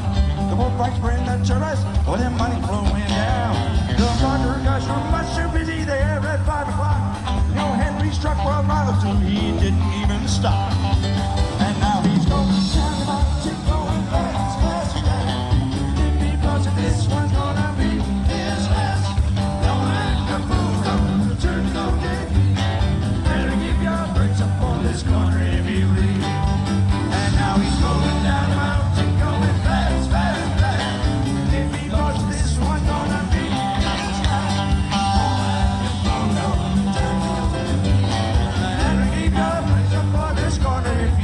The boat bikes bring the tourists, with their money flowing down. The trucker guys were much too busy there at 5 o'clock. You know, Henry struck for a mile or two, he didn't even stop. And now he's going down the mountain, going fast, fast, fast. Because this one's gonna be his last. Don't let the fool go, turn to go get me. Better keep your brakes up on this corner if you leave. Now he's going down the mountain, going fast, fast, fast. If he goes, this one's gonna be his last. And keep your place up on this corner if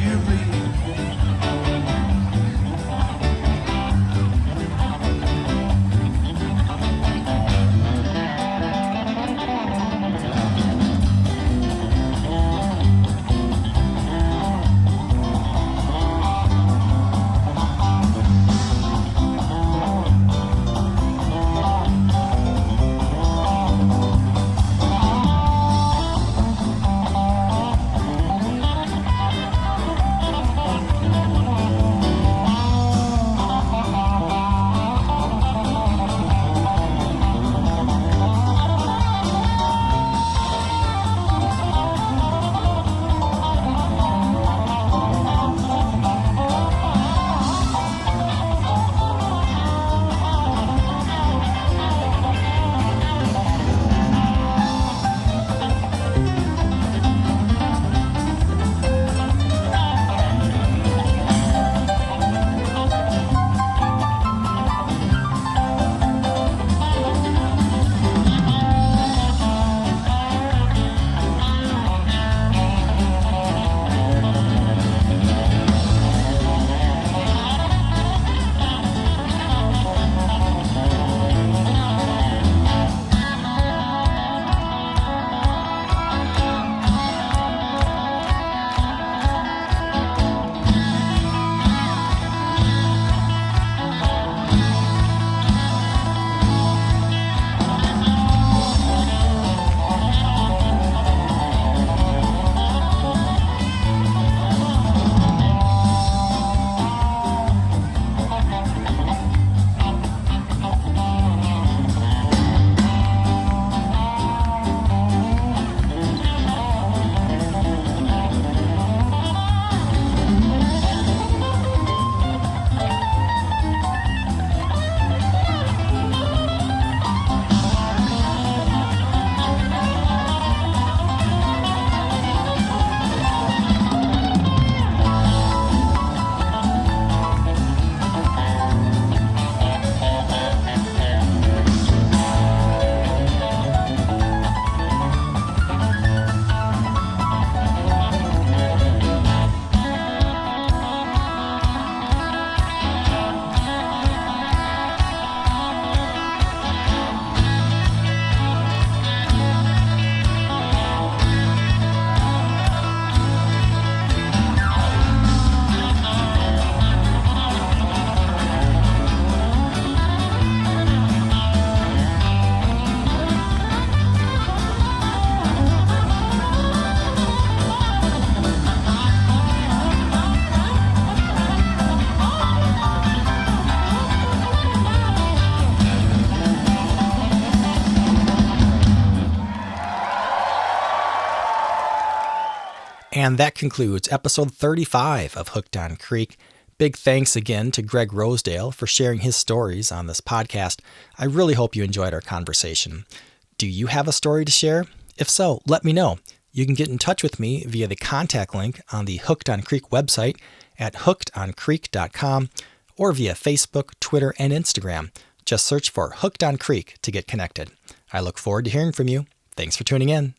And that concludes episode 35 of Hooked on Creek. Big thanks again to Greg Rosedale for sharing his stories on this podcast. I really hope you enjoyed our conversation. Do you have a story to share? If so, let me know. You can get in touch with me via the contact link on the Hooked on Creek website at hookedoncreek.com or via Facebook, Twitter, and Instagram. Just search for Hooked on Creek to get connected. I look forward to hearing from you. Thanks for tuning in.